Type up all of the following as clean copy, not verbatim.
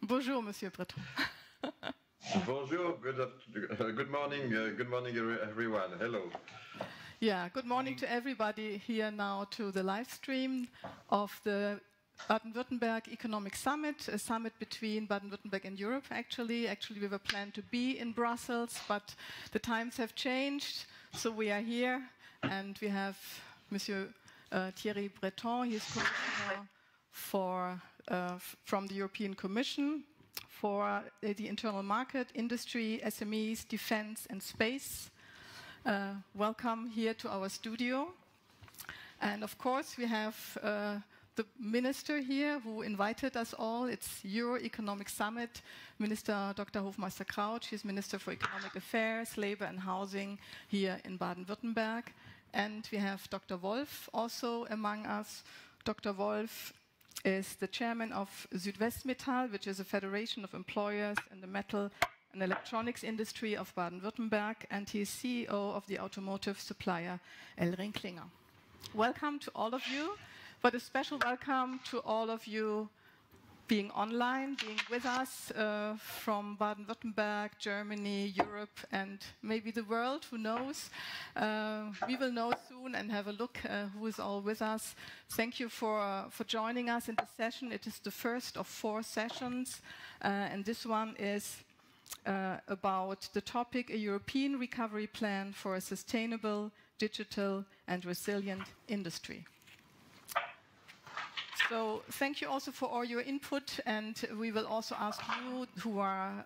Bonjour, Monsieur Breton. Bonjour, good morning, everyone. Hello. Yeah, good morning to everybody here now to the live stream of the Baden-Württemberg Economic Summit, a summit between Baden-Württemberg and Europe, actually. Actually, we were planned to be in Brussels, but the times have changed, so we are here, and we have Monsieur Thierry Breton. He's Commissioner from the European Commission for the internal market, industry, SMEs, defense, and space. Welcome here to our studio. And of course, we have the minister here who invited us all. It's Euro Economic Summit, Minister Dr. Hoffmeister-Kraut. She's Minister for Economic Affairs, Labor and Housing here in Baden-Württemberg. And we have Dr. Wolf also among us. Dr. Wolf is the chairman of Südwestmetall, which is a federation of employers in the metal and electronics industry of Baden-Württemberg, and he is CEO of the automotive supplier ElringKlinger. Welcome to all of you, but a special welcome to all of you being online, being with us from Baden-Württemberg, Germany, Europe, and maybe the world, who knows. We will know soon and have a look who is all with us. Thank you for joining us in this session. It is the first of 4 sessions, and this one is about the topic, a European recovery plan for a sustainable, digital, and resilient industry. So thank you also for all your input, and we will also ask you, who are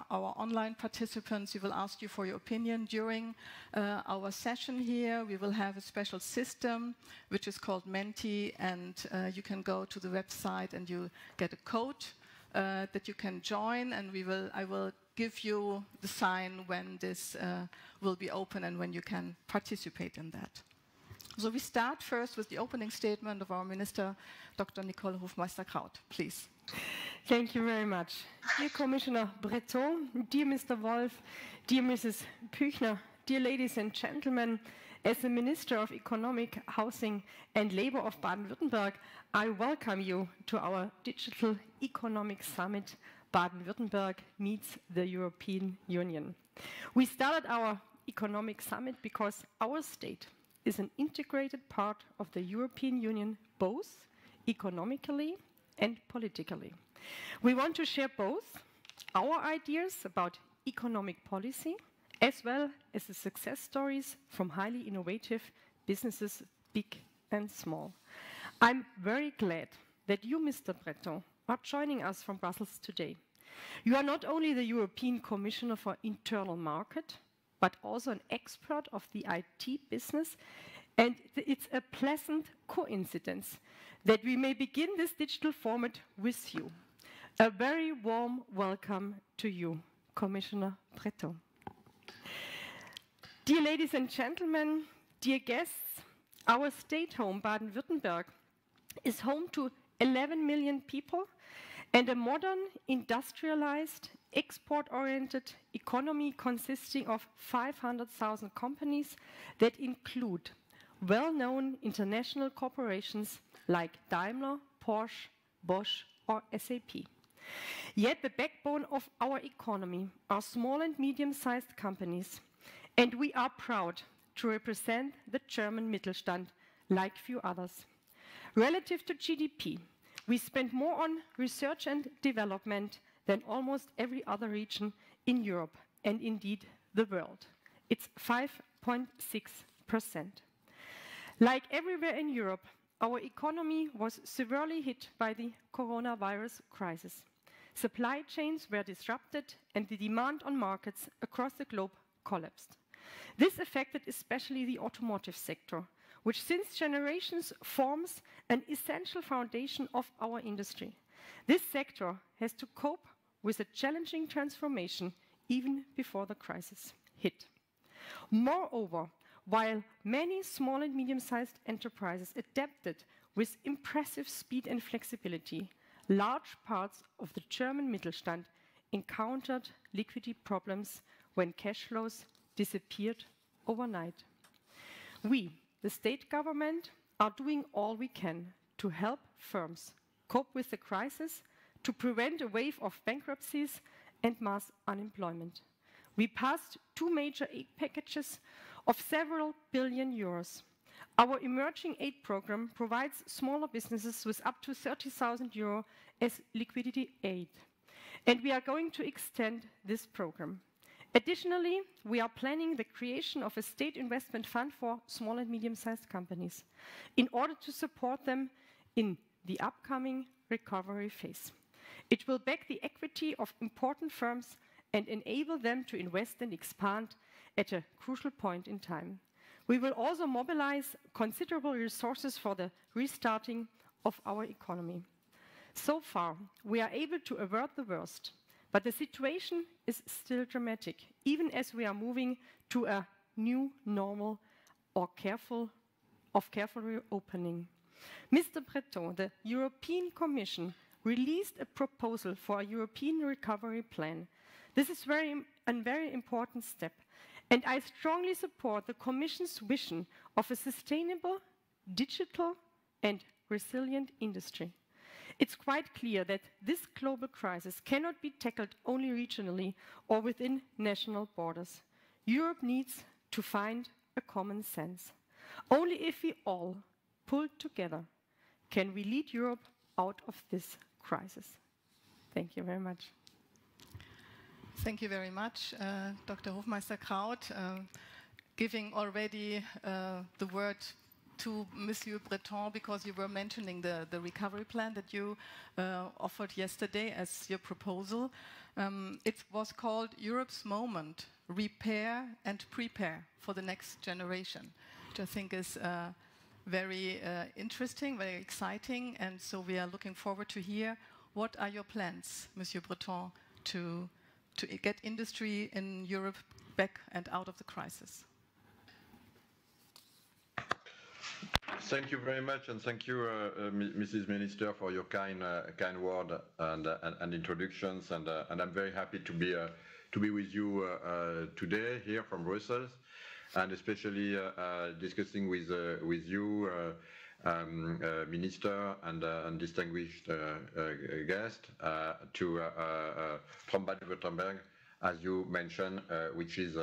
our online participants, we will ask you for your opinion during our session here. We will have a special system which is called Menti, and you can go to the website and you get a code that you can join, and I will give you the sign when this will be open and when you can participate in that. So we start first with the opening statement of our Minister, Dr. Nicole Hoffmeister-Kraut. Please. Thank you very much. Dear Commissioner Breton, dear Mr. Wolf, dear Mrs. Püchner, dear ladies and gentlemen, as the Minister of Economic, Housing and Labour of Baden-Württemberg, I welcome you to our Digital Economic Summit, Baden-Württemberg meets the European Union. We started our Economic Summit because our state is an integrated part of the European Union, both economically and politically. We want to share both our ideas about economic policy as well as the success stories from highly innovative businesses, big and small. I'm very glad that you, Mr. Breton, are joining us from Brussels today. You are not only the European Commissioner for Internal Market, but also an expert of the IT business. And it's a pleasant coincidence that we may begin this digital format with you. A very warm welcome to you, Commissioner Breton. Dear ladies and gentlemen, dear guests, our state home, Baden-Württemberg, is home to 11 million people and a modern, industrialized, export-oriented economy consisting of 500,000 companies that include well-known international corporations like Daimler, Porsche, Bosch, or SAP. Yet the backbone of our economy are small and medium-sized companies, and we are proud to represent the German Mittelstand like few others. Relative to GDP, we spend more on research and development than almost every other region in Europe and indeed the world. It's 5.6%. Like everywhere in Europe, our economy was severely hit by the coronavirus crisis. Supply chains were disrupted and the demand on markets across the globe collapsed. This affected especially the automotive sector, which since generations forms an essential foundation of our industry. This sector has to cope with a challenging transformation even before the crisis hit. Moreover, while many small and medium-sized enterprises adapted with impressive speed and flexibility, large parts of the German Mittelstand encountered liquidity problems when cash flows disappeared overnight. We, the state government, are doing all we can to help firms cope with the crisis, to prevent a wave of bankruptcies and mass unemployment. We passed 2 major aid packages of several billion euros. Our emerging aid program provides smaller businesses with up to 30,000 euro as liquidity aid. And we are going to extend this program. Additionally, we are planning the creation of a state investment fund for small and medium-sized companies in order to support them in the upcoming recovery phase. It will back the equity of important firms and enable them to invest and expand at a crucial point in time. We will also mobilize considerable resources for the restarting of our economy. So far, we are able to avert the worst, but the situation is still dramatic, even as we are moving to a new normal or careful reopening. Mr. Breton, the European Commission released a proposal for a European recovery plan. This is a very important step, and I strongly support the Commission's vision of a sustainable, digital, and resilient industry. It's quite clear that this global crisis cannot be tackled only regionally or within national borders. Europe needs to find a common sense. Only if we all pull together can we lead Europe out of this crisis. Thank you very much. Thank you very much, Dr. Hoffmeister-Kraut, giving already the word to Monsieur Breton, because you were mentioning the recovery plan that you offered yesterday as your proposal. It was called Europe's Moment, Repair and Prepare for the Next Generation, which I think is very interesting, very exciting, and so we are looking forward to hear what are your plans, Monsieur Breton, to get industry in Europe back and out of the crisis. Thank you very much, and thank you, Mrs. Minister, for your kind word and introductions. And I'm very happy to be with you today here from Brussels, and especially discussing with you, Minister and distinguished guest from Baden-Württemberg, as you mentioned, which is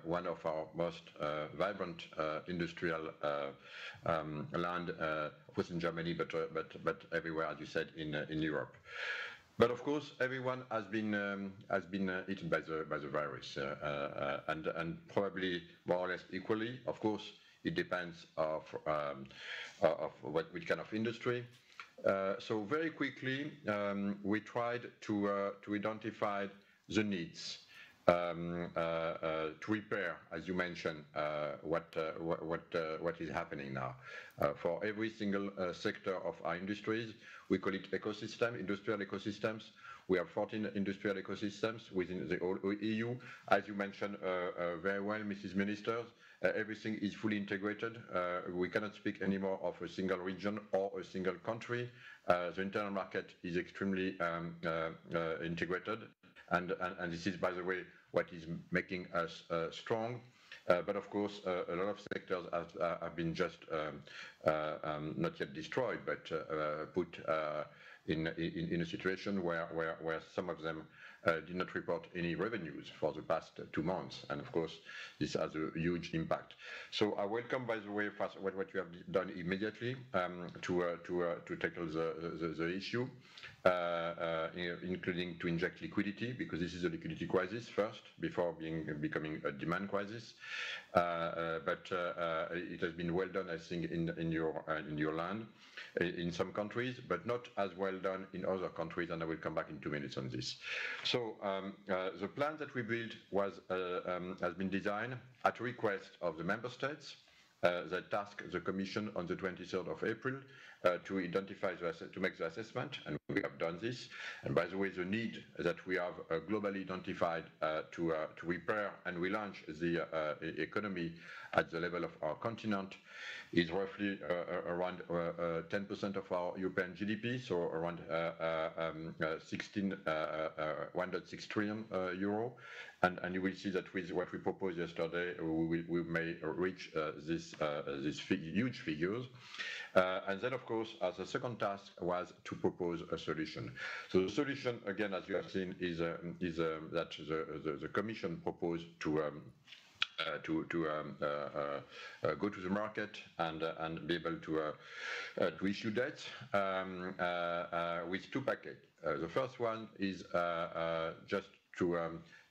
one of our most vibrant industrial land, of course in Germany, but everywhere, as you said, in Europe. But of course, everyone has been eaten by the virus, and probably more or less equally. Of course, it depends of which kind of industry. So very quickly, we tried to identify the needs. To repair, as you mentioned, what is happening now. For every single sector of our industries, we call it ecosystem, industrial ecosystems. We have 14 industrial ecosystems within the whole EU. As you mentioned very well, Mrs. Minister, everything is fully integrated. We cannot speak anymore of a single region or a single country. The internal market is extremely integrated. And this is, by the way, what is making us strong. But of course, a lot of sectors have been just not yet destroyed, but put in a situation where some of them did not report any revenues for the past 2 months. And of course, this has a huge impact. So I welcome, by the way, first what you have done immediately to tackle the issue. Including to inject liquidity, because this is a liquidity crisis first, before becoming a demand crisis. But it has been well done, I think, in your land, in some countries, but not as well done in other countries, and I will come back in 2 minutes on this. So the plan that we built has been designed at request of the member states. That tasked the Commission on the 23rd of April to identify to make the assessment, and we have done this. And by the way, the need that we have globally identified to repair and relaunch the economy at the level of our continent is roughly around 10% of our European GDP, so around 1.6 trillion euro. And you will see that with what we proposed yesterday, we may reach these huge figures. And then, of course, as a second task was to propose a solution. So the solution, again, as you have seen, is that the Commission proposed to go to the market and be able to issue debt with two packets. The first one is just to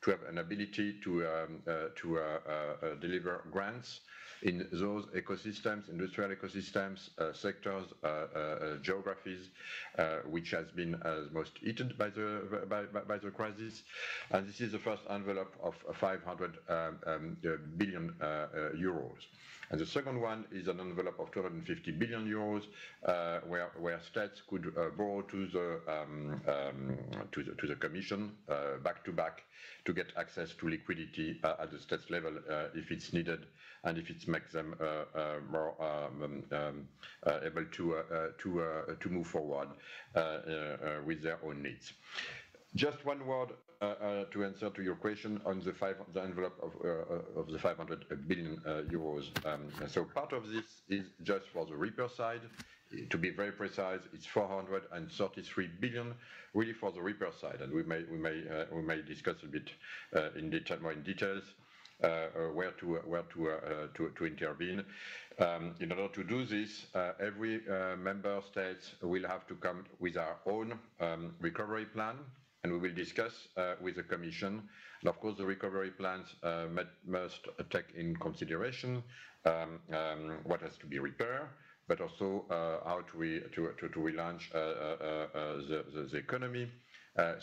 have an ability to deliver grants in those ecosystems, industrial ecosystems, sectors, geographies, which has been most eaten by the crisis. And this is the first envelope of 500 billion euros. And the second one is an envelope of 250 billion euros, where states could borrow to the Commission back to back to get access to liquidity at the states level if it's needed and if it makes them more able to move forward with their own needs. Just one word to answer to your question on the envelope of the 500 billion euros. So part of this is just for the repair side. To be very precise, it's 433 billion, really for the repair side, and we may discuss a bit more in details where to intervene. In order to do this, every member state will have to come with our own recovery plan, and we will discuss with the Commission. And of course, the recovery plans must take in consideration what has to be repaired, but also how to relaunch the economy,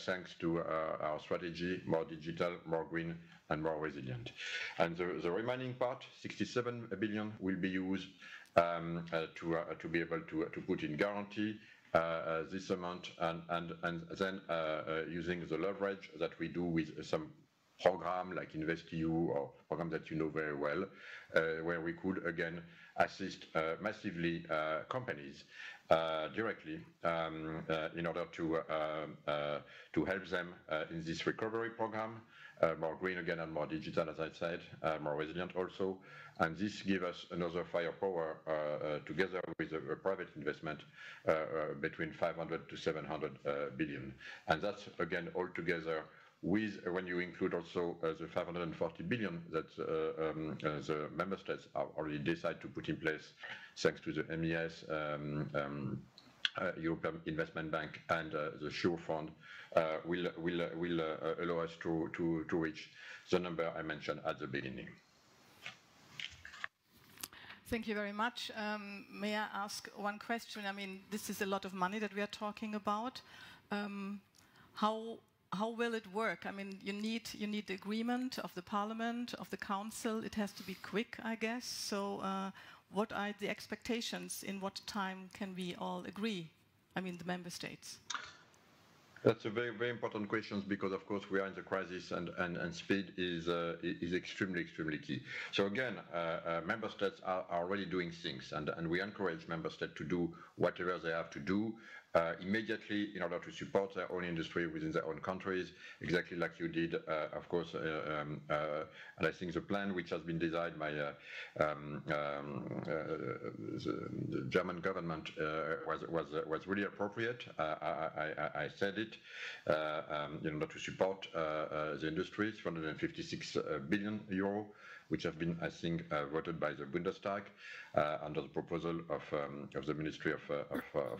thanks to our strategy, more digital, more green, and more resilient. And the remaining part, 67 billion, will be used to be able to put in guarantee this amount, and then using the leverage that we do with some program like InvestEU or program that you know very well, where we could again assist massively companies directly in order to help them in this recovery program, more green again and more digital, as I said, more resilient also. And this gives us another firepower together with a private investment between 500 to 700 billion. And that's again all together with, when you include also the 540 billion that the member states have already decided to put in place, thanks to the MES, European Investment Bank, and the SURE Fund, will allow us to reach the number I mentioned at the beginning. Thank you very much. May I ask one question? I mean, this is a lot of money that we are talking about. How will it work? I mean, you need the agreement of the Parliament, of the Council. It has to be quick, I guess. So what are the expectations? In what time can we all agree? I mean, the member states. That's a very, very important question, because of course we are in the crisis, and speed is extremely key. So again, member states are already doing things, and we encourage member states to do whatever they have to do immediately in order to support their own industry within their own countries, exactly like you did, of course. And I think the plan which has been designed by the German government was really appropriate. I said it, in order to support the industry, 356 billion euro, which have been, I think, voted by the Bundestag under the proposal of the Ministry of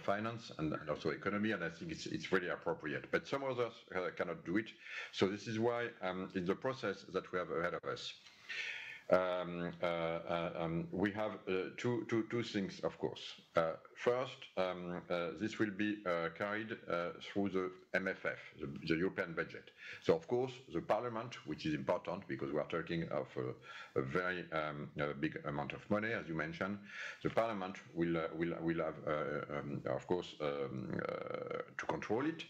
Finance and also Economy, and I think it's really appropriate. But some others cannot do it, so this is why in the process that we have ahead of us, we have two things, of course. first, this will be carried through the MFF, the European budget. So, of course, the Parliament, which is important because we are talking of a very big amount of money, as you mentioned, the Parliament will have, of course, to control it,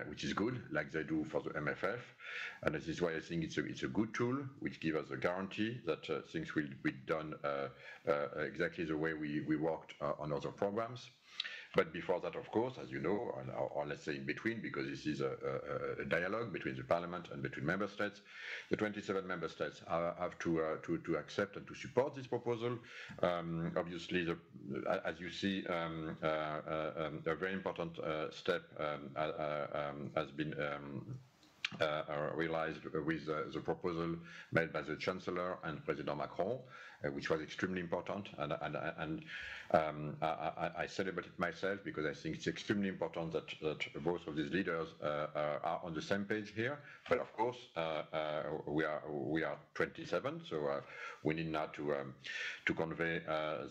which is good, like they do for the MFF. And this is why I think it's a good tool, which gives us a guarantee that things will be done exactly the way we worked on other programs. But before that, of course, as you know, or let's say in between, because this is a dialogue between the Parliament and between member states, the 27 member states have to accept and to support this proposal. Obviously, as you see, a very important step has been realized with the proposal made by the Chancellor and President Macron, which was extremely important, and I celebrate it myself because I think it's extremely important that both of these leaders are on the same page here. But of course, we are 27, so we need now to convey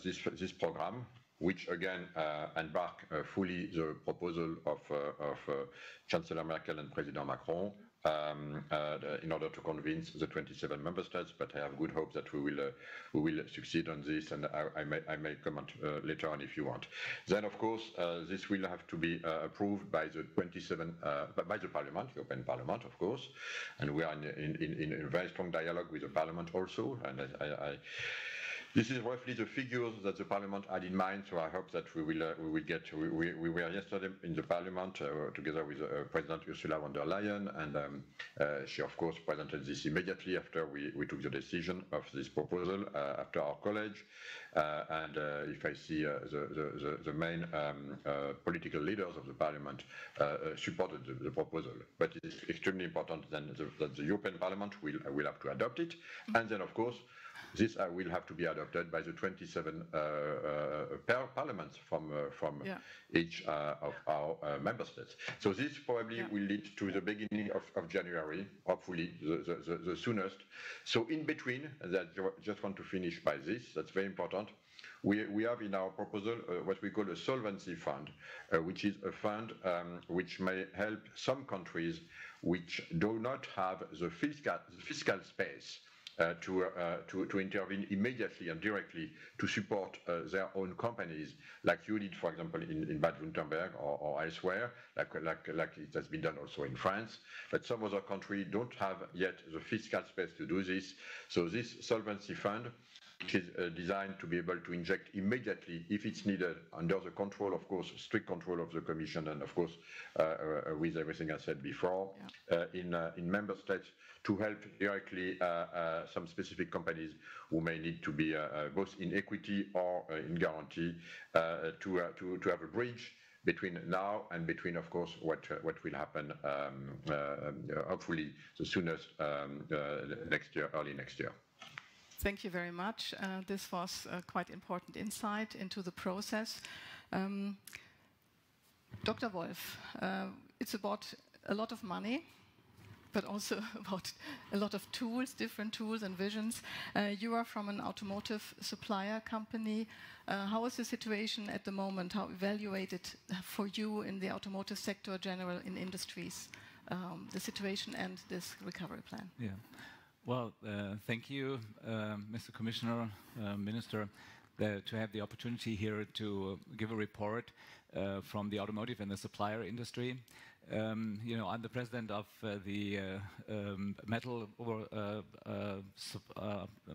this program, which again embark fully the proposal of Chancellor Merkel and President Macron in order to convince the 27 member states. But I have good hope that we will succeed on this, and I may comment later on if you want. Then, of course, this will have to be approved by the 27 by the Parliament, European Parliament, of course, and we are in a very strong dialogue with the Parliament also, and this is roughly the figures that the Parliament had in mind, so I hope that we will get. We were yesterday in the Parliament together with President Ursula von der Leyen, and she of course presented this immediately after we took the decision of this proposal after our college. And if I see the main political leaders of the Parliament supported the proposal, but it is extremely important then that the European Parliament will have to adopt it, and then of course this will have to be adopted by the 27 parliaments from each of our member states. So this probably will lead to the beginning of January, hopefully the soonest. So in between, that just want to finish by this, that's very important. We have in our proposal what we call a Solvency Fund, which is a fund which may help some countries which do not have the fiscal space to intervene immediately and directly to support their own companies, like you did, for example, in Baden-Württemberg or elsewhere, like it has been done also in France. But some other countries don't have yet the fiscal space to do this. So this Solvency Fund, which is designed to be able to inject immediately if it's needed, under the control, of course, strict control of the Commission, and of course with everything I said before, in member states, to help directly some specific companies who may need to be both in equity or in guarantee, to have a bridge between now and between, of course, what will happen hopefully the soonest next year, early next year. Thank you very much. This was quite important insight into the process. Dr. Wolf, it's about a lot of money, but also about a lot of tools, different tools and visions. You are from an automotive supplier company. How is the situation at the moment? How evaluated for you in the automotive sector, general in industries, the situation and this recovery plan? Yeah. Well, thank you, Mr. Commissioner, Minister, to have the opportunity here to give a report from the automotive and the supplier industry. You know, I'm the president of the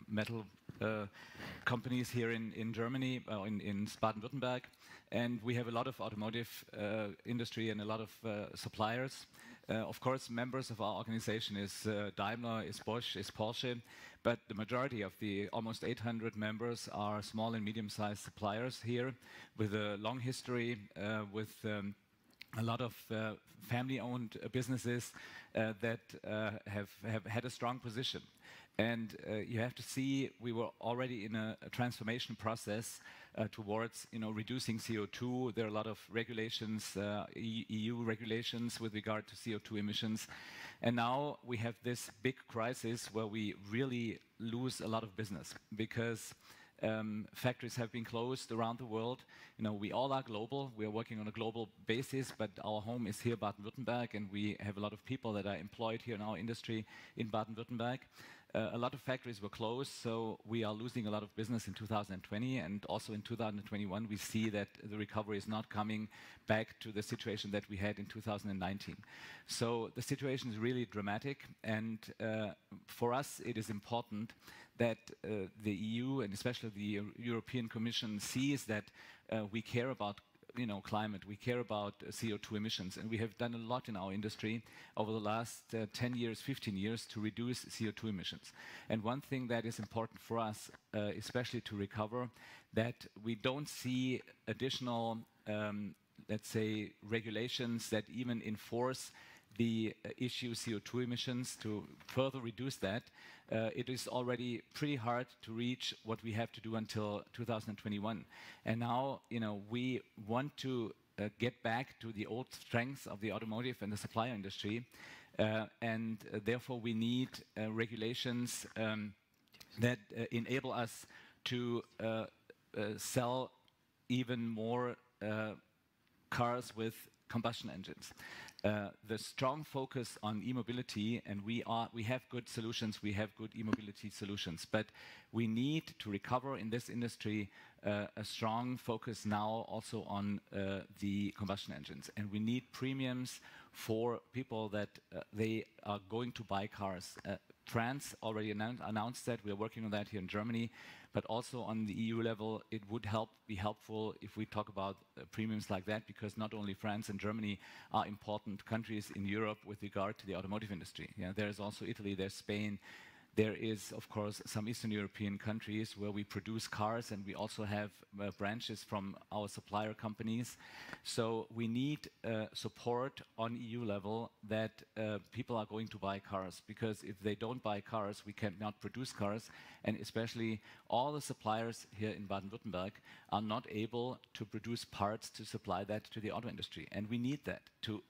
metal companies here in Germany, in Baden-Württemberg, and we have a lot of automotive industry and a lot of suppliers. Of course, members of our organization is Daimler, is Bosch, is Porsche, but the majority of the almost 800 members are small and medium-sized suppliers here with a long history, with a lot of family-owned businesses that have had a strong position. And you have to see, we were already in a transformation process towards, reducing CO2. There are a lot of regulations, EU regulations with regard to CO2 emissions. And now we have this big crisis where we really lose a lot of business because Factories have been closed around the world. You know, we all are global. We are working on a global basis, but our home is here, Baden-Württemberg, and we have a lot of people that are employed here in our industry in Baden-Württemberg. A lot of factories were closed, so we are losing a lot of business in 2020, and also in 2021 we see that the recovery is not coming back to the situation that we had in 2019. So the situation is really dramatic, and for us it is important that the EU and especially the European Commission sees that we care about climate, we care about CO2 emissions, and we have done a lot in our industry over the last 10 years, 15 years to reduce CO2 emissions. And one thing that is important for us, especially to recover, that we don't see additional, let's say, regulations that even enforce the issue CO2 emissions to further reduce that. It is already pretty hard to reach what we have to do until 2021. And now, we want to get back to the old strengths of the automotive and the supplier industry. And therefore, we need regulations that enable us to sell even more cars with combustion engines. The strong focus on e-mobility, and we have good solutions, we have good e-mobility solutions, but we need to recover in this industry a strong focus now also on the combustion engines, and we need premiums for people that they are going to buy cars. France already announced that. We are working on that here in Germany, but also on the EU level, it would be helpful if we talk about premiums like that, because not only France and Germany are important countries in Europe with regard to the automotive industry. Yeah, there is also Italy, there's Spain. There is, of course, some Eastern European countries where we produce cars, and we also have branches from our supplier companies. So we need support on EU level that people are going to buy cars, because if they don't buy cars, we cannot produce cars, and especially all the suppliers here in Baden-Württemberg are not able to produce parts to supply that to the auto industry. And we need that to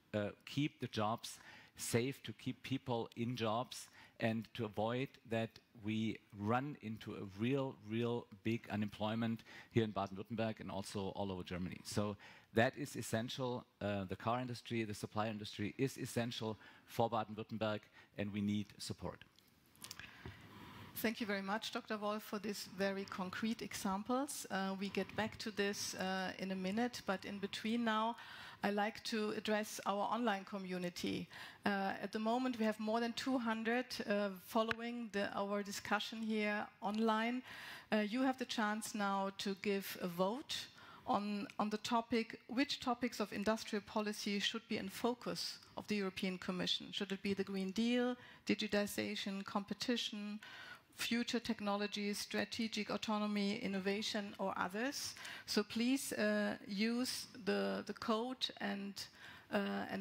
keep the jobs safe, to keep people in jobs, and to avoid that we run into a real big unemployment here in Baden-Württemberg and also all over Germany. So that is essential. The car industry, the supply industry is essential for Baden-Württemberg, and we need support. Thank you very much, Dr. Wolf, for these very concrete examples. We get back to this in a minute, but in between now, I like to address our online community. At the moment, we have more than 200 following our discussion here online. You have the chance now to give a vote on the topic, which topics of industrial policy should be in focus of the European Commission. Should it be the Green Deal, digitization, competition, future technologies, strategic autonomy, innovation, or others? So please use the code and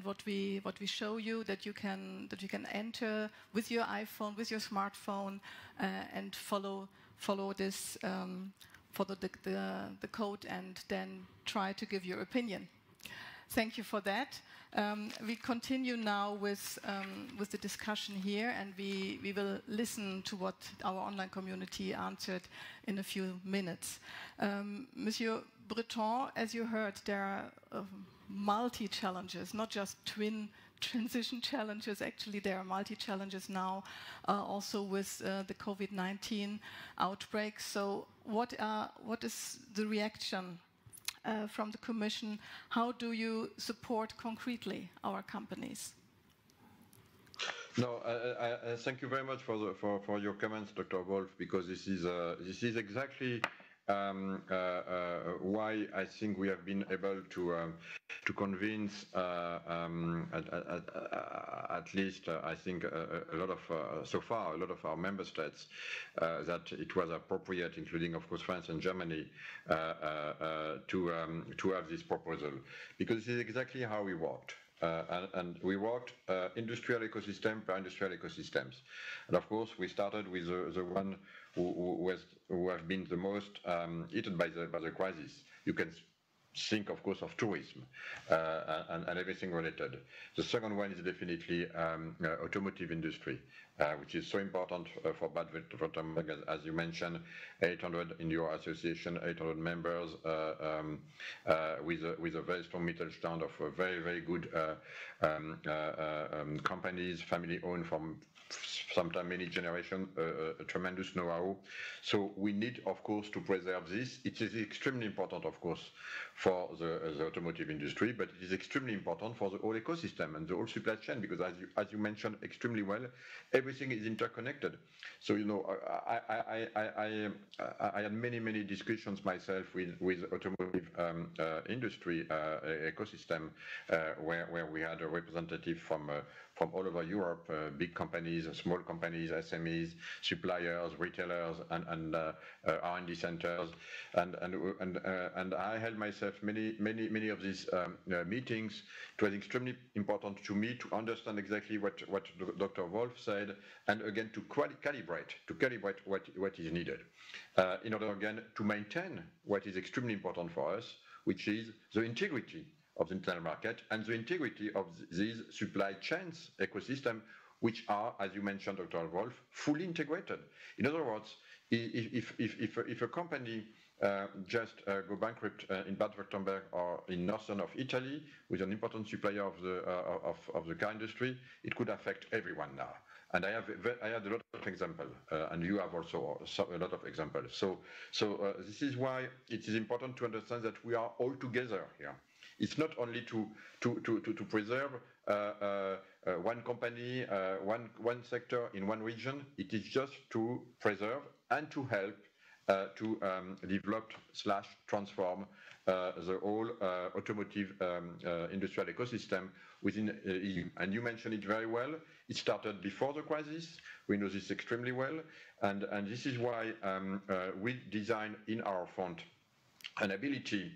what we show you, that you can enter with your iPhone, with your smartphone, and follow this follow the code, and then try to give your opinion. Thank you for that. We continue now with the discussion here, and we will listen to what our online community answered in a few minutes. Monsieur Breton, as you heard, there are multi-challenges, not just twin transition challenges. Actually, there are multi-challenges now, also with the COVID-19 outbreak. So what is the reaction from the Commission? How do you support concretely our companies? No, thank you very much for your comments, Dr. Wolf, because this is exactly why I think we have been able to convince at least I think a lot of so far a lot of our member states that it was appropriate, including of course France and Germany, to have this proposal, because this is exactly how we worked. And we worked industrial ecosystem per industrial ecosystems, and of course we started with the one who have been the most hit by the crisis. You can think, of course, of tourism and everything related. The second one is definitely automotive industry, which is so important for Baden-Württemberg, as you mentioned, 800 in your association, 800 members, with a very strong Mittelstand of very, very good companies, family-owned from sometimes many generations, a tremendous know-how. So we need, of course, to preserve this. It is extremely important, of course, for the automotive industry, but it is extremely important for the whole ecosystem and the whole supply chain, because as you mentioned extremely well, everything is interconnected. So, you know, I had many discussions myself with automotive industry ecosystem, where we had a representative from all over Europe, big companies, small companies, SMEs, suppliers, retailers, and R&D centers, and I held myself many of these meetings. It was extremely important to me to understand exactly what Dr. Wolf said, and again to calibrate what is needed, in order again to maintain what is extremely important for us, which is the integrity of the internal market and the integrity of these supply chains ecosystem, which are, as you mentioned, Dr. Wolf, fully integrated. In other words, if a company just go bankrupt in Baden-Württemberg or in northern of Italy with an important supplier of the car industry, it could affect everyone now. And I had a lot of examples, and you have also a lot of examples. So this is why it is important to understand that we are all together here. It's not only to preserve one company, one sector in one region. It is just to preserve and to help to develop / transform the whole automotive industrial ecosystem within EU. And you mentioned it very well. It started before the crisis. We know this extremely well, and this is why we design in our fund an ability,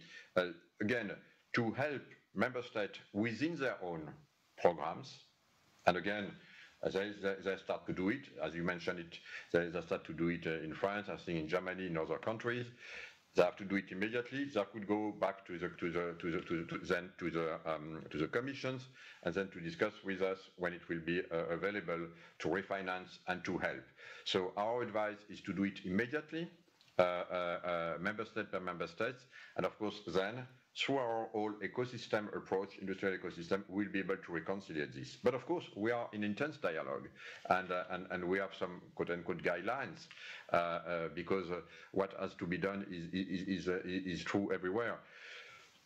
again, to help member states within their own programs. And again, they start to do it, as you mentioned it, they start to do it in France, I think in Germany, in other countries. They have to do it immediately. They could go back to the commissions, and then to discuss with us when it will be available to refinance and to help. So our advice is to do it immediately, member state per member state, and of course then, through our whole ecosystem approach, industrial ecosystem, we'll be able to reconcile this. But of course, we are in intense dialogue, and we have some quote-unquote guidelines, because what has to be done is true everywhere.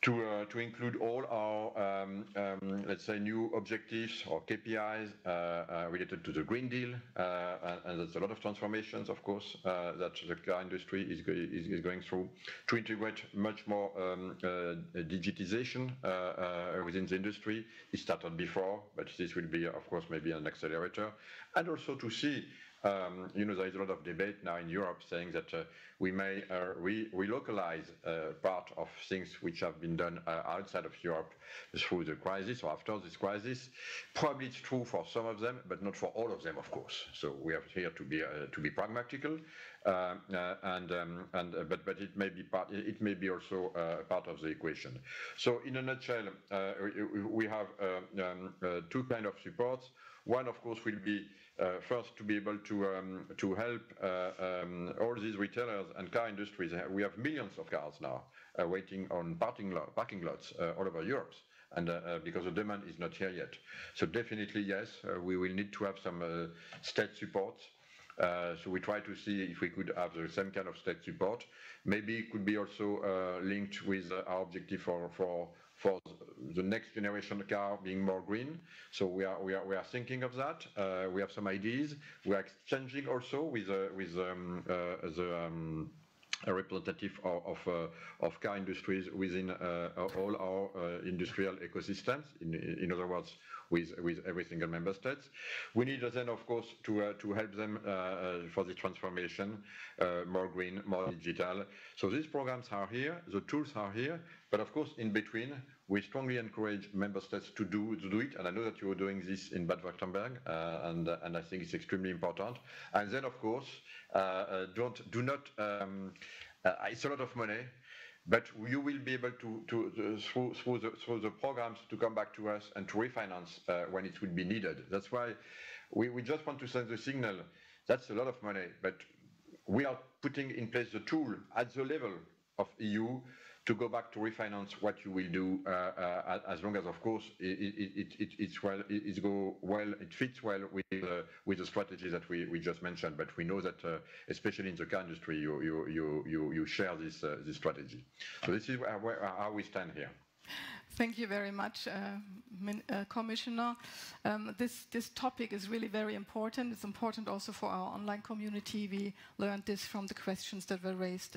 To include all our, let's say, new objectives or KPIs related to the Green Deal, and there's a lot of transformations, of course, that the car industry is going through, to integrate much more digitization within the industry. It started before, but this will be, of course, maybe an accelerator, and also to see. You know, there is a lot of debate now in Europe saying that we may relocalize part of things which have been done outside of Europe through the crisis or after this crisis. Probably it's true for some of them, but not for all of them, of course. So we have here to be pragmatical, but it may be part. It may be also part of the equation. So in a nutshell, we have two kinds of supports. One, of course, will be first to be able to help all these retailers and car industries. We have millions of cars now waiting on parking lots all over Europe, and because the demand is not here yet. So definitely, yes, we will need to have some state support. So we try to see if we could have the same kind of state support. Maybe it could be also linked with our objective for the next generation car being more green. So we are thinking of that. We have some ideas. We are exchanging also with a representative of car industries within all our industrial ecosystems. In other words, with every single member state. We need then, of course, to help them for the transformation, more green, more digital. So these programs are here, the tools are here, but of course, in between, we strongly encourage member states to do it, and I know that you are doing this in Baden-Württemberg, and I think it's extremely important. And then, of course, do not. It's a lot of money. but you will be able to through the programs to come back to us and to refinance when it will be needed. That's why we just want to send the signal. That's a lot of money, but we are putting in place the tool at the level of EU to go back to refinance what you will do, as long as, of course, it fits well with the strategy that we just mentioned. But we know that, especially in the car industry, you share this strategy. So this is how we stand here. Thank you very much, Commissioner. This topic is really very important. It's important also for our online community. We learned this from the questions that were raised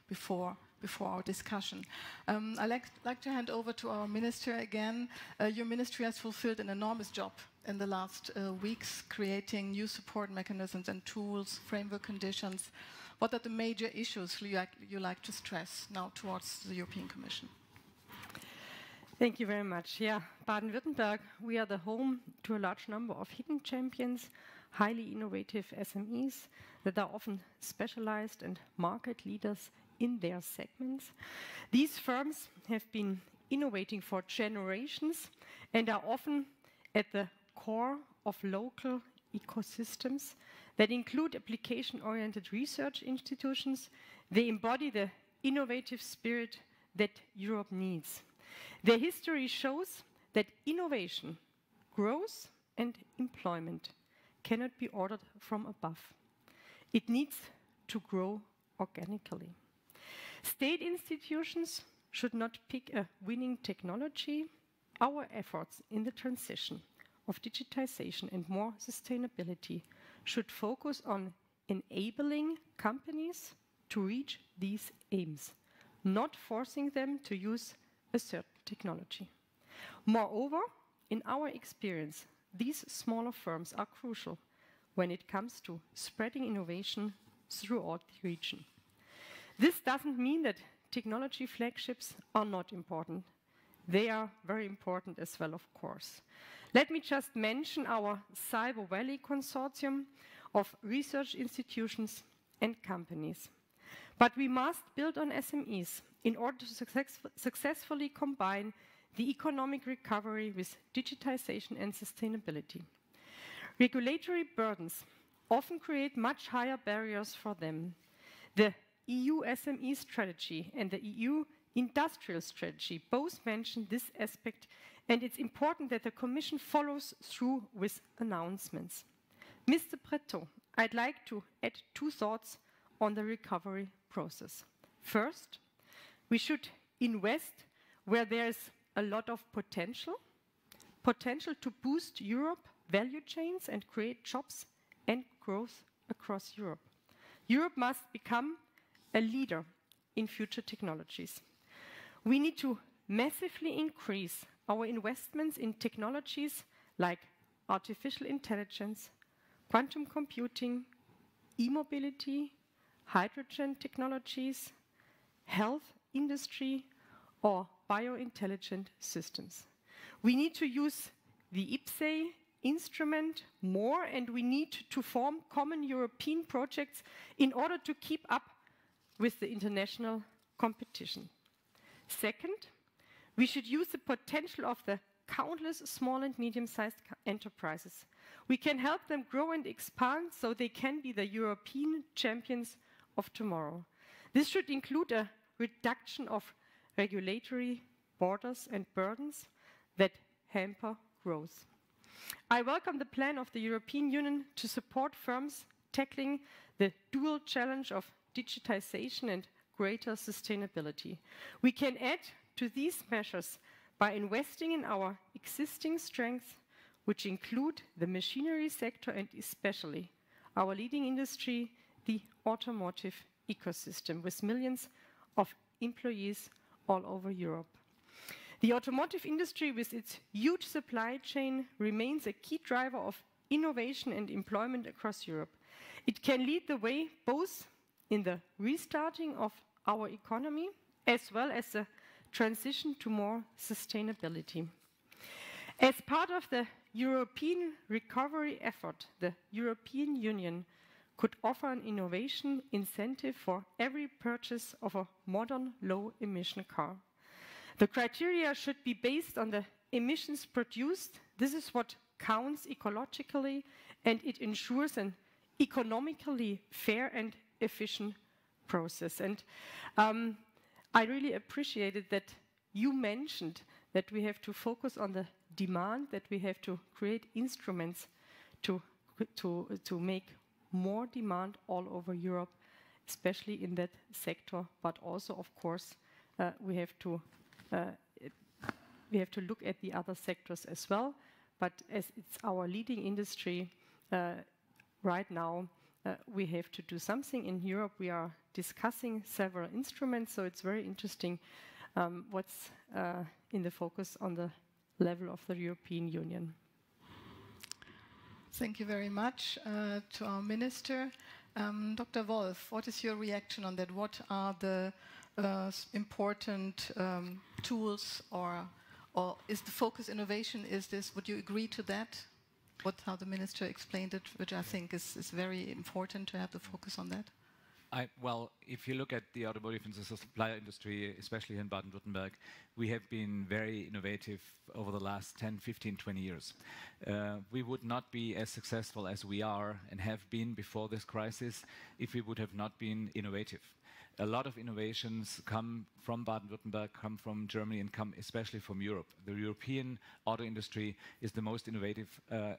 before our discussion. I'd like to hand over to our minister again. Your ministry has fulfilled an enormous job in the last weeks, creating new support mechanisms and tools, framework conditions. What are the major issues you like to stress now towards the European Commission? Thank you very much. Yeah, Baden-Württemberg, we are the home to a large number of hidden champions, highly innovative SMEs that are often specialized and market leaders in their segments. These firms have been innovating for generations and are often at the core of local ecosystems that include application-oriented research institutions. They embody the innovative spirit that Europe needs. Their history shows that innovation, growth, and employment cannot be ordered from above. It needs to grow organically. State institutions should not pick a winning technology. Our efforts in the transition of digitization and more sustainability should focus on enabling companies to reach these aims, not forcing them to use a certain technology. Moreover, in our experience, these smaller firms are crucial when it comes to spreading innovation throughout the region. This doesn't mean that technology flagships are not important. They are very important as well, of course. Let me just mention our Cyber Valley consortium of research institutions and companies. But we must build on SMEs in order to successfully combine the economic recovery with digitization and sustainability. Regulatory burdens often create much higher barriers for them. The EU SME strategy and the EU industrial strategy both mention this aspect, and it's important that the Commission follows through with announcements. Mr. Breton, I'd like to add 2 thoughts on the recovery process. First, we should invest where there's a lot of potential to boost Europe value chains and create jobs and growth across Europe. Europe must become a leader in future technologies. We need to massively increase our investments in technologies like artificial intelligence, quantum computing, e-mobility, hydrogen technologies, health industry, or biointelligent systems. We need to use the IPCEI instrument more, and we need to form common European projects in order to keep up with the international competition. Second, we should use the potential of the countless small and medium-sized enterprises. We can help them grow and expand so they can be the European champions of tomorrow. This should include a reduction of regulatory borders and burdens that hamper growth. I welcome the plan of the European Union to support firms tackling the dual challenge of digitization and greater sustainability. We can add to these measures by investing in our existing strengths, which include the machinery sector and especially our leading industry, the automotive ecosystem, with millions of employees all over Europe. The automotive industry, with its huge supply chain, remains a key driver of innovation and employment across Europe. It can lead the way both in the restarting of our economy as well as the transition to more sustainability. As part of the European recovery effort, the European Union could offer an innovation incentive for every purchase of a modern low-emission car. The criteria should be based on the emissions produced. This is what counts ecologically, and it ensures an economically fair and efficient process. And I really appreciated that you mentioned that we have to focus on the demand, that we have to create instruments to make more demand all over Europe, especially in that sector. But also, of course, we have to look at the other sectors as well. But as it's our leading industry right now, we have to do something. In Europe, we are discussing several instruments, so it's very interesting what's in the focus on the level of the European Union. Thank you very much to our minister. Dr. Wolf, what is your reaction on that? What are the important tools, or is the focus innovation? Would you agree to that? How the minister explained it, which I think is very important to have the focus on that. Well, if you look at the automotive and the supplier industry, especially in Baden-Württemberg, we have been very innovative over the last 10, 15, 20 years. We would not be as successful as we are and have been before this crisis if we would have not been innovative. A lot of innovations come from Baden-Württemberg, come from Germany, and come especially from Europe. The European auto industry is the most innovative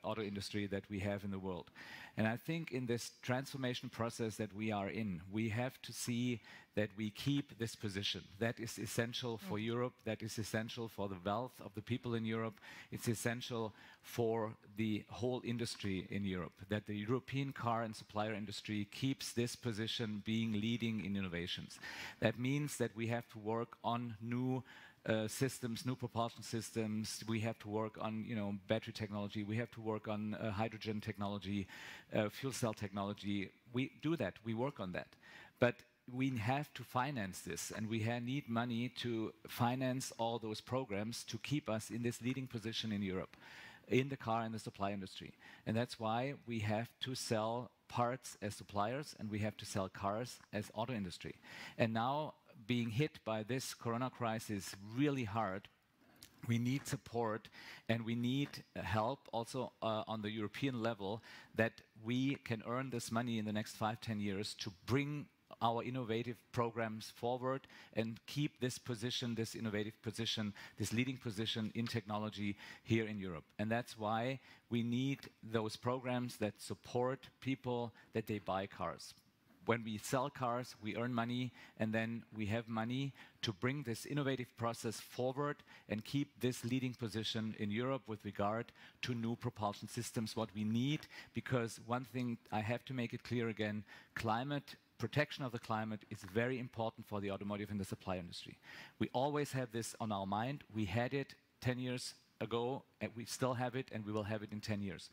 auto industry that we have in the world. And I think in this transformation process that we are in, we have to see that we keep this position. That is essential for Europe. That is essential for the wealth of the people in Europe. It's essential for the whole industry in Europe, that the European car and supplier industry keeps this position being leading in innovations. That means that we have to work on new systems, new propulsion systems. We have to work on, battery technology. We have to work on hydrogen technology, fuel cell technology. We do that. We work on that. But we have to finance this, and we need money to finance all those programs to keep us in this leading position in Europe, in the car and the supply industry. And that's why we have to sell parts as suppliers, and we have to sell cars as auto industry. And now, being hit by this corona crisis really hard, we need support, and we need help also on the European level, that we can earn this money in the next 5-10 years to bring our innovative programs forward and keep this position, this innovative position, this leading position in technology here in Europe. And that's why we need those programs that support people, that they buy cars. When we sell cars, we earn money, and then we have money to bring this innovative process forward and keep this leading position in Europe with regard to new propulsion systems, what we need. Because one thing I have to make it clear again, protection of the climate is very important for the automotive and the supply industry. We always have this on our mind. We had it 10 years ago, and we still have it, and we will have it in 10 years.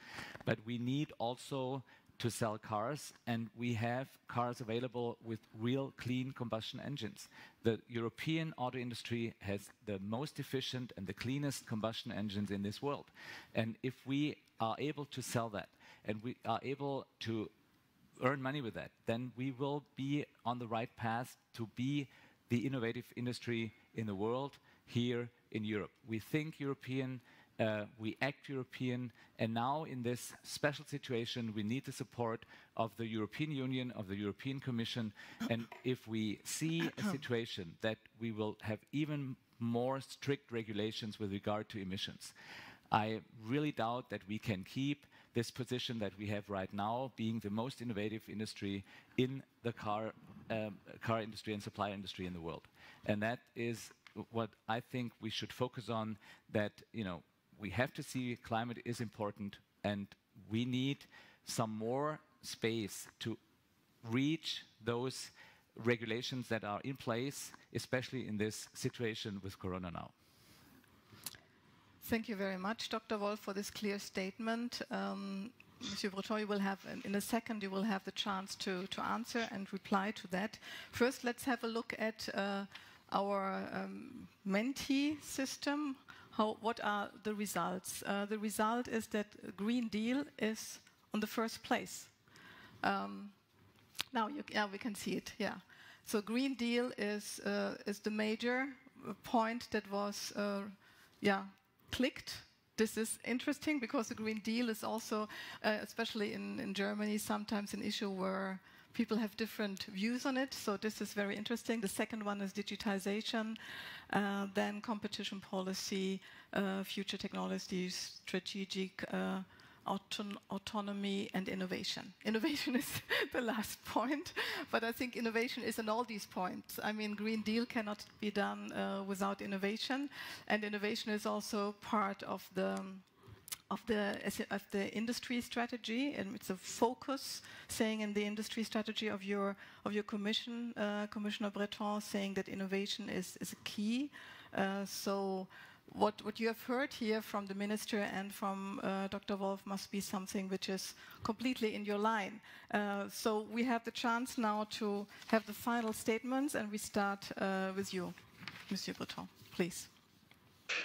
But we need also to sell cars, and we have cars available with real clean combustion engines. The European auto industry has the most efficient and the cleanest combustion engines in this world. And if we are able to sell that, and we are able to earn money with that, then we will be on the right path to be the innovative industry in the world here in Europe. We think European, we act European, and now in this special situation, we need the support of the European Union, of the European Commission, and if we see a situation that we will have even more strict regulations with regard to emissions, I really doubt that we can keep this position that we have right now, being the most innovative industry in the car industry and supply industry in the world. And that is what I think we should focus on, that, we have to see climate is important, and we need some more space to reach those regulations that are in place, especially in this situation with Corona now. Thank you very much, Dr. Wolf, for this clear statement. Monsieur Breton, you will have, in a second, you will have the chance to answer and reply to that. First, let's have a look at our Menti system. What are the results? The result is that Green Deal is on the first place. Now we can see it. Yeah. So Green Deal is the major point that was clicked. This is interesting because the Green Deal is also, especially in Germany, sometimes an issue where people have different views on it. So this is very interesting. The second one is digitization, then competition policy, future technologies, strategic autonomy and innovation. Innovation is the last point, but I think innovation is in all these points. I mean, Green Deal cannot be done without innovation, and innovation is also part of the industry strategy, and it's a focus, saying in the industry strategy of your commission, Commissioner Breton, saying that innovation is a key. So what you have heard here from the Minister and from Dr. Wolf must be something which is completely in your line. So we have the chance now to have the final statements, and we start with you, Monsieur Breton, please.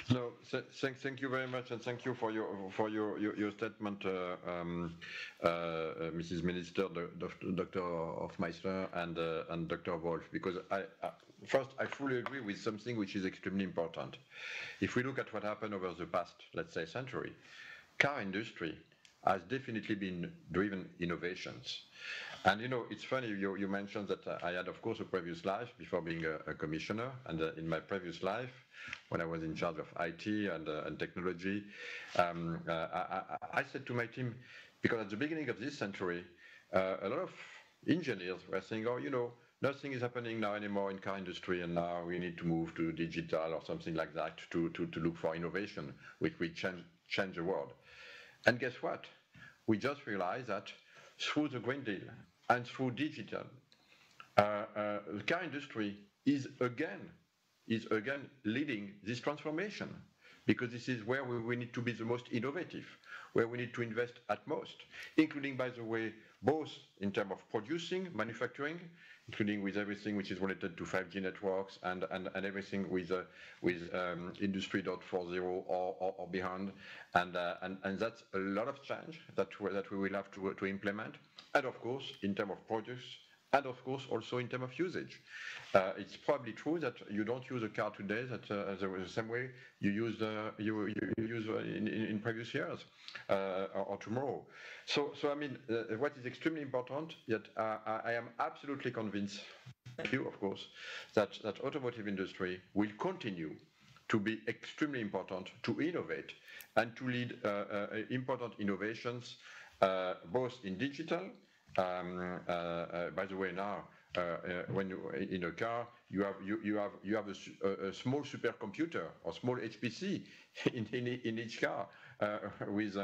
No, thank you very much, and thank you for your statement, Mrs. Minister, Dr. Hoffmeister, and Dr. Wolf, because first I fully agree with something which is extremely important. If we look at what happened over the past, let's say, century, car industry has definitely been driven innovations. And it's funny, you mentioned that I had, of course, a previous life before being a commissioner, and in my previous life, when I was in charge of IT and technology, I said to my team, because at the beginning of this century, a lot of engineers were saying, nothing is happening now anymore in car industry, and now we need to move to digital or something like that to look for innovation, which will change the world. And guess what? We just realized that through the Green Deal and through digital, the car industry is again leading this transformation, because this is where we need to be the most innovative, where we need to invest at most, including, by the way, both in terms of producing, manufacturing, including with everything which is related to 5G networks and everything with Industry 4.0 or beyond, and that's a lot of change that we will have to implement, and of course in terms of products, and of course also in terms of usage. It's probably true that you don't use a car today that the same way you use in previous years or tomorrow. So I mean, what is extremely important, yet I am absolutely convinced, you of course, that automotive industry will continue to be extremely important, to innovate and to lead important innovations, both in digital. By the way, now when you in a car, you have a small supercomputer or small HPC in each car with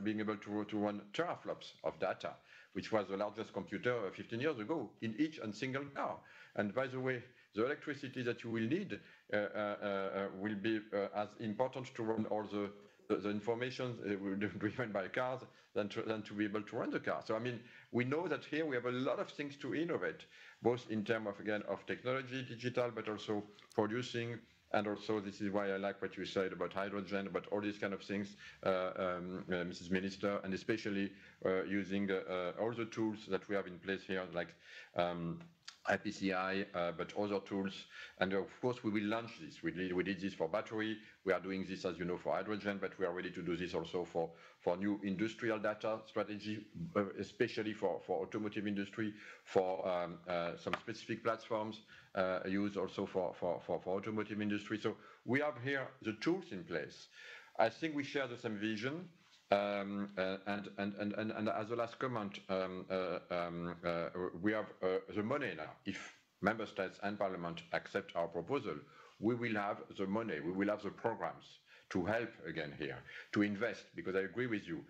being able to run teraflops of data, which was the largest computer 15 years ago in each and single car. And by the way, the electricity that you will need will be as important to run all the information driven by cars than to be able to run the car. So I mean, we know that here we have a lot of things to innovate, both in terms of, again, of technology, digital, but also producing. And also, this is why I like what you said about hydrogen, about all these kind of things, Mrs. Minister, and especially using all the tools that we have in place here, like IPCI, but other tools. And of course, we will launch this. We did this for battery. We are doing this, as you know, for hydrogen, but we are ready to do this also for new industrial data strategy, especially for automotive industry, for some specific platforms used also for automotive industry. So we have here the tools in place. I think we share the same vision. And as a last comment, we have the money now. If member states and parliament accept our proposal, we will have the money, we will have the programs to help again here, to invest, because I agree with you.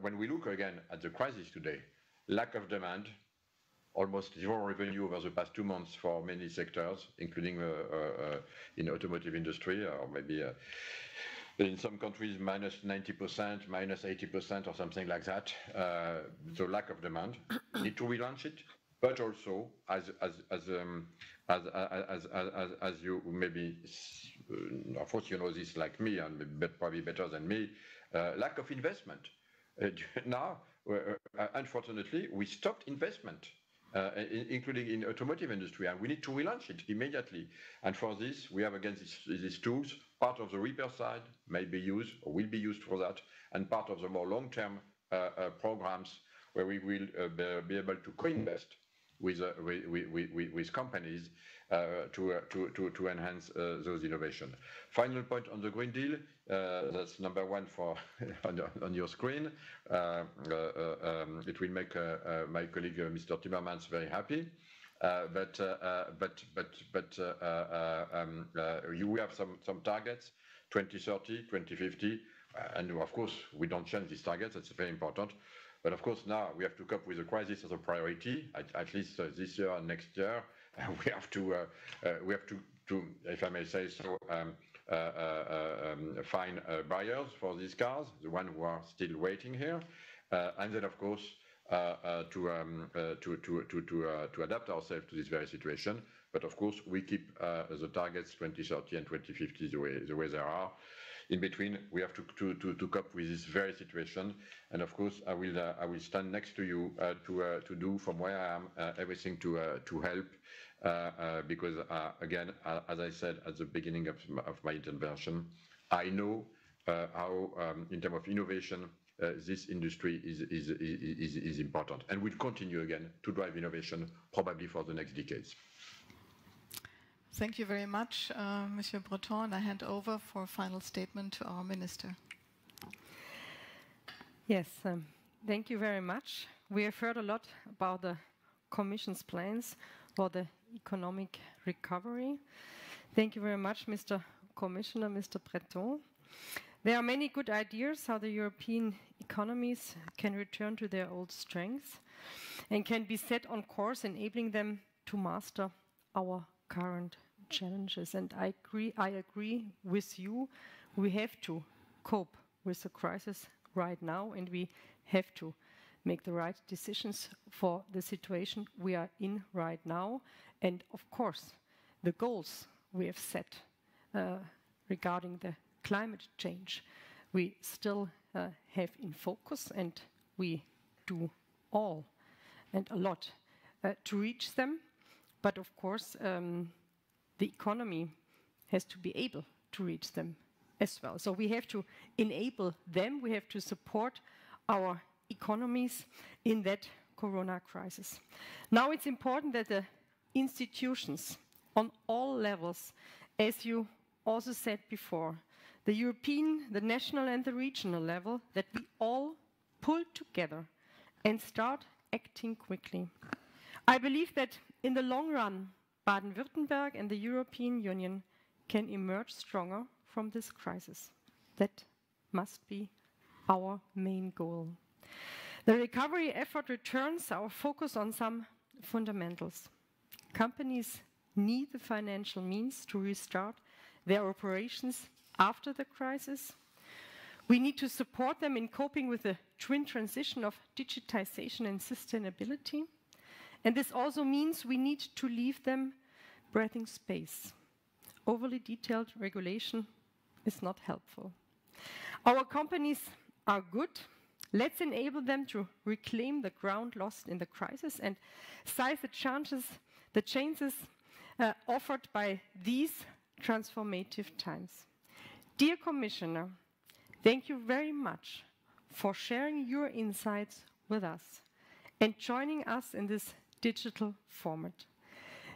When we look again at the crisis today, lack of demand, almost zero revenue over the past 2 months for many sectors, including in automotive industry, or maybe in some countries minus 90%, minus 80%, or something like that. So lack of demand. Need to relaunch it, but also as you maybe, of course you know this like me, and probably better than me, lack of investment. Now, unfortunately, we stopped investment. including in automotive industry, and we need to relaunch it immediately. And for this, we have again these tools. Part of the repair side may be used or will be used for that, and part of the more long-term programs where we will be able to co-invest with companies to enhance those innovations. Final point on the Green Deal, that's number one for on your screen. It will make my colleague Mr. Timmermans very happy. We have some targets, 2030, 2050, and of course we don't change these targets. That's very important. But of course now we have to cope with the crisis as a priority, at least this year and next year. We have to, if I may say so, find buyers for these cars, the ones who are still waiting here, and then of course to adapt ourselves to this very situation. But of course we keep the targets 2030 and 2050 the way they are. In between, we have to cope with this very situation, and of course, I will stand next to you to do from where I am everything to help, because again, as I said at the beginning of my intervention, I know how in terms of innovation this industry is important, and will continue again to drive innovation probably for the next decades. Thank you very much, Monsieur Breton. I hand over for a final statement to our Minister. Yes, thank you very much. We have heard a lot about the Commission's plans for the economic recovery. Thank you very much, Mr. Commissioner, Mr. Breton. There are many good ideas how the European economies can return to their old strengths and can be set on course, enabling them to master our current challenges. And I agree with you. We have to cope with the crisis right now, and we have to make the right decisions for the situation we are in right now. And of course, the goals we have set regarding the climate change, we still have in focus, and we do all and a lot to reach them. But of course, the economy has to be able to reach them as well. So we have to enable them, we have to support our economies in that corona crisis. Now it's important that the institutions on all levels, as you also said before, the European, the national and the regional level, that we all pull together and start acting quickly. I believe that in the long run, Baden-Württemberg and the European Union can emerge stronger from this crisis. That must be our main goal. The recovery effort returns our focus on some fundamentals. Companies need the financial means to restart their operations after the crisis. We need to support them in coping with the twin transition of digitization and sustainability. And this also means we need to leave them breathing space. Overly detailed regulation is not helpful. Our companies are good. Let's enable them to reclaim the ground lost in the crisis and seize the chances offered by these transformative times. Dear Commissioner, thank you very much for sharing your insights with us and joining us in this digital format.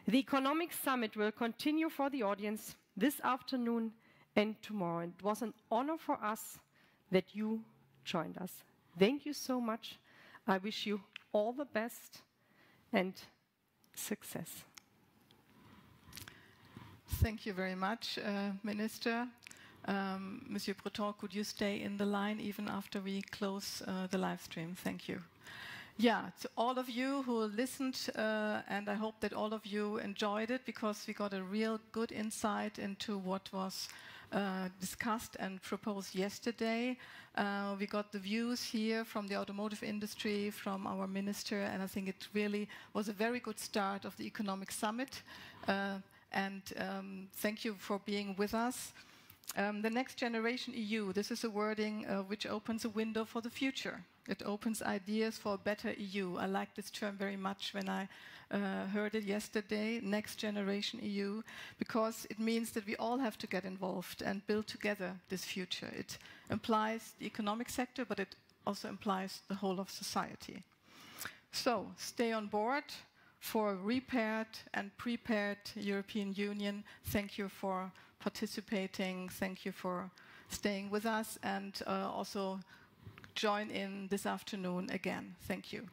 The Economic Summit will continue for the audience this afternoon and tomorrow. It was an honor for us that you joined us. Thank you so much. I wish you all the best and success. Thank you very much, Minister. Monsieur Breton, could you stay in the line even after we close the live stream? Thank you. Yeah, to all of you who listened, and I hope that all of you enjoyed it, because we got a real good insight into what was discussed and proposed yesterday. We got the views here from the automotive industry, from our minister, and I think it really was a very good start of the Economic Summit. And thank you for being with us. The next generation EU, this is a wording which opens a window for the future. It opens ideas for a better EU. I like this term very much when I heard it yesterday, next generation EU, because it means that we all have to get involved and build together this future. It implies the economic sector, but it also implies the whole of society. So stay on board for a repaired and prepared European Union. Thank you for participating. Thank you for staying with us, and also join in this afternoon again. Thank you.